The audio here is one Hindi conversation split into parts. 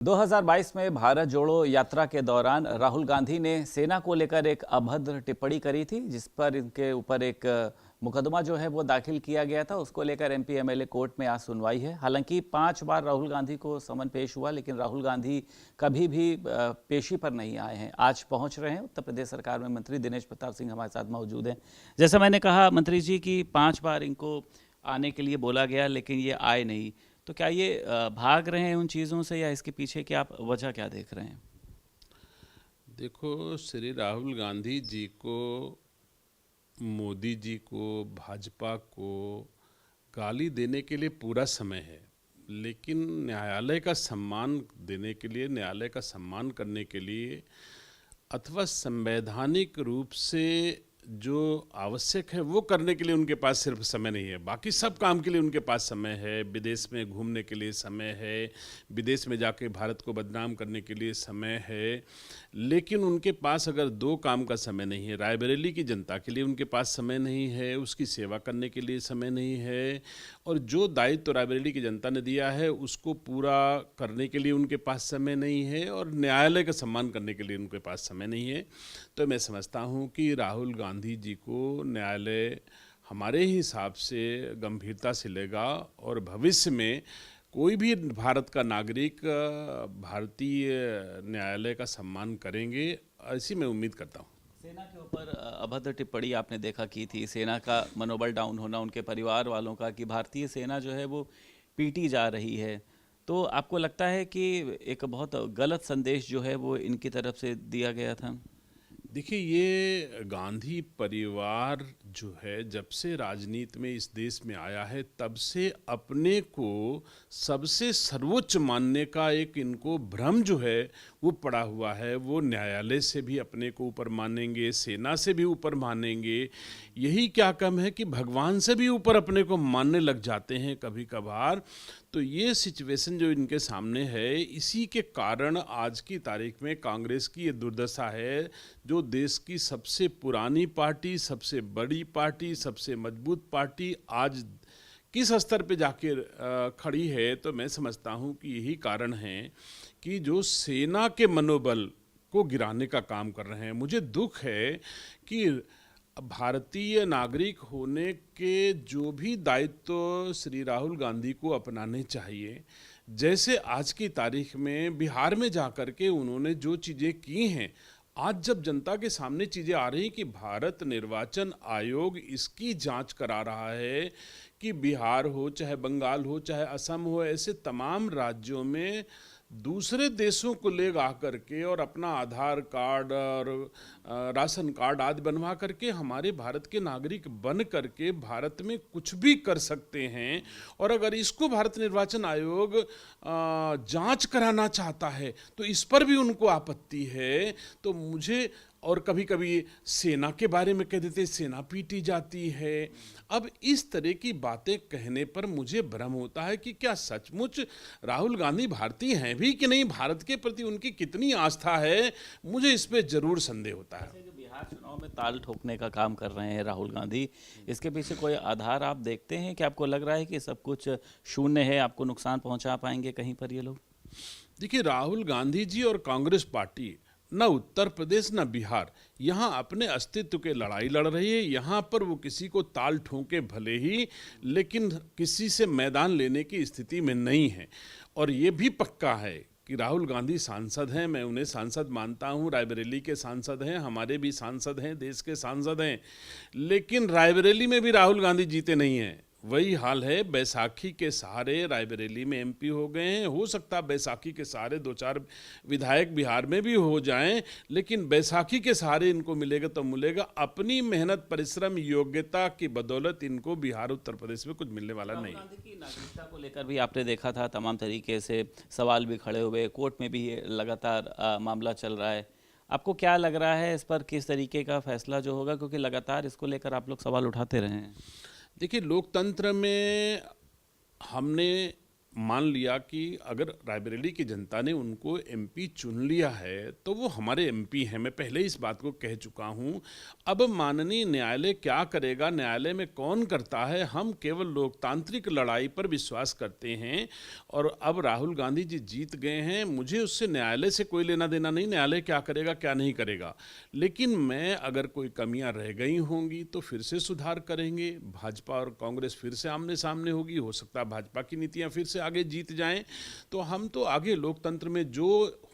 2022 में भारत जोड़ो यात्रा के दौरान राहुल गांधी ने सेना को लेकर एक अभद्र टिप्पणी करी थी, जिस पर इनके ऊपर एक मुकदमा जो है वो दाखिल किया गया था। उसको लेकर एमपी एमएलए कोर्ट में आज सुनवाई है। हालांकि 5 बार राहुल गांधी को समन पेश हुआ, लेकिन राहुल गांधी कभी भी पेशी पर नहीं आए हैं। आज पहुंच रहे हैं। उत्तर प्रदेश सरकार में मंत्री दिनेश प्रताप सिंह हमारे साथ मौजूद हैं। जैसा मैंने कहा मंत्री जी की 5 बार इनको आने के लिए बोला गया, लेकिन ये आए नहीं। तो क्या ये भाग रहे हैं उन चीज़ों से, या इसके पीछे क्या आप वजह क्या देख रहे हैं? देखो, श्री राहुल गांधी जी को, मोदी जी को, भाजपा को गाली देने के लिए पूरा समय है, लेकिन न्यायालय का सम्मान देने के लिए, न्यायालय का सम्मान करने के लिए अथवा संवैधानिक रूप से जो आवश्यक है वो करने के लिए उनके पास सिर्फ समय नहीं है। बाकी सब काम के लिए उनके पास समय है। विदेश में घूमने के लिए समय है, विदेश में जाके भारत को बदनाम करने के लिए समय है, लेकिन उनके पास अगर 2 काम का समय नहीं है, रायबरेली की जनता के लिए उनके पास समय नहीं है, उसकी सेवा करने के लिए समय नहीं है, और जो दायित्व रायबरेली की जनता ने दिया है उसको पूरा करने के लिए उनके पास समय नहीं है, और न्यायालय का सम्मान करने के लिए उनके पास समय नहीं है। तो मैं समझता हूँ कि राहुल गांधी जी को न्यायालय हमारे हिसाब से गंभीरता से लेगा, और भविष्य में कोई भी भारत का नागरिक भारतीय न्यायालय का सम्मान करेंगे, ऐसी मैं उम्मीद करता हूँ। सेना के ऊपर अभद्र टिप्पणी आपने देखा की थी, सेना का मनोबल डाउन होना, उनके परिवार वालों का, कि भारतीय सेना जो है वो पीटी जा रही है। तो आपको लगता है कि एक बहुत गलत संदेश जो है वो इनकी तरफ से दिया गया था? देखिए, ये गांधी परिवार जो है, जब से राजनीति में इस देश में आया है तब से अपने को सबसे सर्वोच्च मानने का एक इनको भ्रम जो है वो पड़ा हुआ है। वो न्यायालय से भी अपने को ऊपर मानेंगे, सेना से भी ऊपर मानेंगे। यही क्या कम है कि भगवान से भी ऊपर अपने को मानने लग जाते हैं कभी कभार। तो ये सिचुएशन जो इनके सामने है, इसी के कारण आज की तारीख में कांग्रेस की ये दुर्दशा है। जो देश की सबसे पुरानी पार्टी, सबसे बड़ी पार्टी, सबसे मजबूत पार्टी आज किस स्तर पे जाके खड़ी है, तो मैं समझता हूँ कि यही कारण है कि जो सेना के मनोबल को गिराने का काम कर रहे हैं। मुझे दुख है कि भारतीय नागरिक होने के जो भी दायित्व श्री राहुल गांधी को अपनाने चाहिए, जैसे आज की तारीख में बिहार में जाकर के उन्होंने जो चीज़ें की हैं, आज जब जनता के सामने चीज़ें आ रही कि भारत निर्वाचन आयोग इसकी जांच करा रहा है कि बिहार हो, चाहे बंगाल हो, चाहे असम हो, ऐसे तमाम राज्यों में दूसरे देशों को ले आ करके और अपना आधार कार्ड और राशन कार्ड आदि बनवा करके हमारे भारत के नागरिक बन करके भारत में कुछ भी कर सकते हैं। और अगर इसको भारत निर्वाचन आयोग जांच कराना चाहता है तो इस पर भी उनको आपत्ति है। तो मुझे, और कभी कभी सेना के बारे में कह देते सेना पीटी जाती है। अब इस तरह की बातें कहने पर मुझे भ्रम होता है कि क्या सचमुच राहुल गांधी भारतीय हैं भी कि नहीं, भारत के प्रति उनकी कितनी आस्था है, मुझे इस पे जरूर संदेह होता है। जो बिहार चुनाव में ताल ठोकने का काम कर रहे हैं राहुल गांधी, इसके पीछे कोई आधार आप देखते हैं कि आपको लग रहा है कि सब कुछ शून्य है, आपको नुकसान पहुंचा पाएंगे कहीं पर ये लोग? देखिए, राहुल गांधी जी और कांग्रेस पार्टी न उत्तर प्रदेश न बिहार यहाँ अपने अस्तित्व के लड़ाई लड़ रही है। यहाँ पर वो किसी को ताल ठोके भले ही, लेकिन किसी से मैदान लेने की स्थिति में नहीं है। और ये भी पक्का है कि राहुल गांधी सांसद हैं, मैं उन्हें सांसद मानता हूँ, रायबरेली के सांसद हैं, हमारे भी सांसद हैं, देश के सांसद हैं, लेकिन रायबरेली में भी राहुल गांधी जीते नहीं हैं। वही हाल है, बैसाखी के सहारे रायबरेली में एमपी हो गए हैं। हो सकता है बैसाखी के सहारे 2-4 विधायक बिहार में भी हो जाएं, लेकिन बैसाखी के सहारे इनको मिलेगा तो मिलेगा, अपनी मेहनत, परिश्रम, योग्यता की बदौलत इनको बिहार, उत्तर प्रदेश में कुछ मिलने वाला नहीं। गांधी की नागरिकता को लेकर भी आपने देखा था, तमाम तरीके से सवाल भी खड़े हुए, कोर्ट में भी ये लगातार मामला चल रहा है। आपको क्या लग रहा है इस पर, किस तरीके का फैसला जो होगा, क्योंकि लगातार इसको लेकर आप लोग सवाल उठाते रहे हैं? देखिए, लोकतंत्र में हमने मान लिया कि अगर रायबरेली की जनता ने उनको एमपी चुन लिया है तो वो हमारे एमपी हैं। मैं पहले इस बात को कह चुका हूं। अब माननीय न्यायालय क्या करेगा, न्यायालय में कौन करता है, हम केवल लोकतांत्रिक लड़ाई पर विश्वास करते हैं। और अब राहुल गांधी जी जीत गए हैं, मुझे उससे न्यायालय से कोई लेना देना नहीं, न्यायालय क्या करेगा क्या नहीं करेगा। लेकिन मैं अगर कोई कमियां रह गई होंगी तो फिर से सुधार करेंगे। भाजपा और कांग्रेस फिर से आमने सामने होगी, हो सकता है भाजपा की नीतियां फिर से आगे जीत जाएं। तो हम तो आगे लोकतंत्र में जो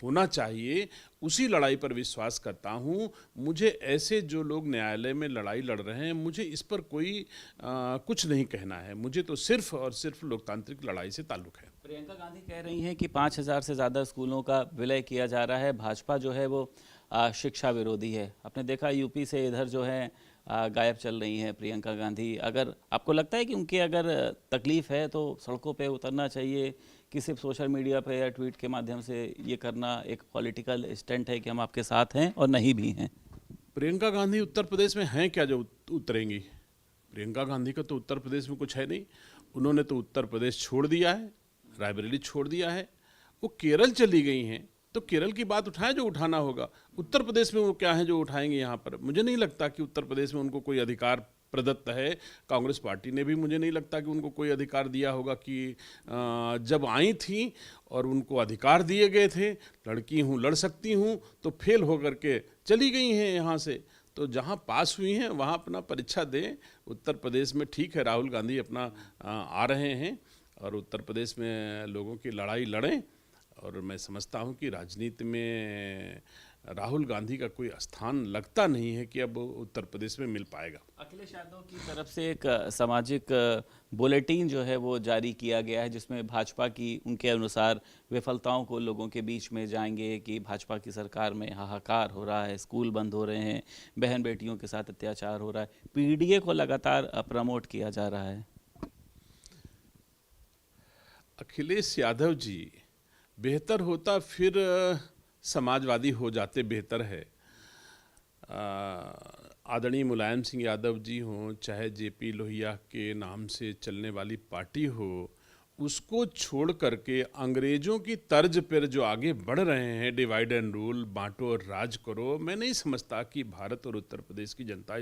होना चाहिए उसी लड़ाई पर विश्वास करता हूं। मुझे ऐसे जो लोग न्यायालय में लड़ाई लड़ रहे हैं, मुझे इस पर कोई कुछ नहीं कहना है। मुझे तो सिर्फ और सिर्फ लोकतांत्रिक लड़ाई से ताल्लुक है। प्रियंका गांधी कह रही हैं कि 5,000 से ज़्यादा स्कूलों का विलय किया जा रहा है। भाजपा जो है वो शिक्षा विरोधी है। आपने देखा यूपी से इधर जो है गायब चल रही हैं प्रियंका गांधी। अगर आपको लगता है कि उनकी अगर तकलीफ़ है तो सड़कों पे उतरना चाहिए, कि सिर्फ सोशल मीडिया पे या ट्वीट के माध्यम से ये करना एक पॉलिटिकल स्टंट है कि हम आपके साथ हैं और नहीं भी हैं? प्रियंका गांधी उत्तर प्रदेश में हैं क्या जो उतरेंगी? प्रियंका गांधी का तो उत्तर प्रदेश में कुछ है नहीं। उन्होंने तो उत्तर प्रदेश छोड़ दिया है, रायबरेली छोड़ दिया है, वो केरल चली गई हैं। तो केरल की बात उठाएं जो उठाना होगा। उत्तर प्रदेश में वो क्या है जो उठाएंगे यहाँ पर? मुझे नहीं लगता कि उत्तर प्रदेश में उनको कोई अधिकार प्रदत्त है। कांग्रेस पार्टी ने भी मुझे नहीं लगता कि उनको कोई अधिकार दिया होगा कि जब आई थी और उनको अधिकार दिए गए थे, लड़की हूँ लड़ सकती हूँ, तो फेल होकर के चली गई हैं यहाँ से। तो जहाँ पास हुई हैं वहाँ अपना परीक्षा दें। उत्तर प्रदेश में ठीक है, राहुल गांधी अपना आ रहे हैं और उत्तर प्रदेश में लोगों की लड़ाई लड़ें। और मैं समझता हूं कि राजनीति में राहुल गांधी का कोई स्थान लगता नहीं है कि अब उत्तर प्रदेश में मिल पाएगा। अखिलेश यादव की तरफ से एक सामाजिक बुलेटिन जो है वो जारी किया गया है, जिसमें भाजपा की उनके अनुसार विफलताओं को लोगों के बीच में जाएंगे कि भाजपा की सरकार में हाहाकार हो रहा है, स्कूल बंद हो रहे हैं, बहन बेटियों के साथ अत्याचार हो रहा है। पीडीए को लगातार प्रमोट किया जा रहा है। अखिलेश यादव जी बेहतर होता फिर समाजवादी हो जाते, बेहतर है। आदरणीय मुलायम सिंह यादव जी हों, चाहे जेपी लोहिया के नाम से चलने वाली पार्टी हो, उसको छोड़ करके अंग्रेजों की तर्ज पर जो आगे बढ़ रहे हैं, डिवाइड एंड रूल, बांटो और राज करो, मैं नहीं समझता कि भारत और उत्तर प्रदेश की जनता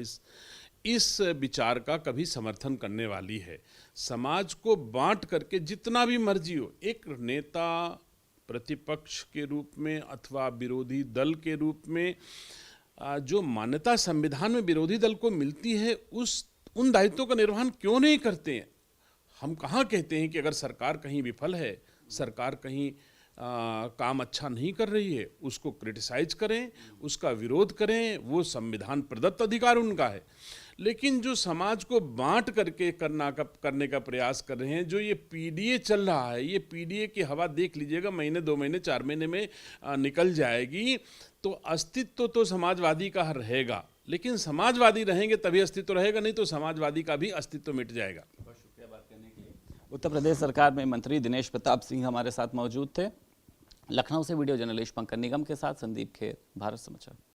इस विचार का कभी समर्थन करने वाली है। समाज को बांट करके जितना भी मर्जी हो, एक नेता प्रतिपक्ष के रूप में अथवा विरोधी दल के रूप में जो मान्यता संविधान में विरोधी दल को मिलती है, उन दायित्वों का निर्वहन क्यों नहीं करते हैं? हम कहाँ कहते हैं कि अगर सरकार कहीं विफल है, सरकार कहीं काम अच्छा नहीं कर रही है, उसको क्रिटिसाइज करें, उसका विरोध करें, वो संविधान प्रदत्त अधिकार उनका है। लेकिन जो समाज को बांट करके करने का प्रयास कर रहे हैं, जो ये पीडीए चल रहा है, ये पीडीए की हवा देख लीजिएगा, महीने 2 महीने 4 महीने में निकल जाएगी। तो अस्तित्व तो समाजवादी का रहेगा, लेकिन समाजवादी रहेंगे तभी अस्तित्व रहेगा, नहीं तो समाजवादी का भी अस्तित्व मिट जाएगा। बहुत शुक्रिया बात करने के लिए। उत्तर प्रदेश सरकार में मंत्री दिनेश प्रताप सिंह हमारे साथ मौजूद थे। लखनऊ से वीडियो जर्नलिस्ट पंकज निगम के साथ संदीप खेर, भारत समाचार।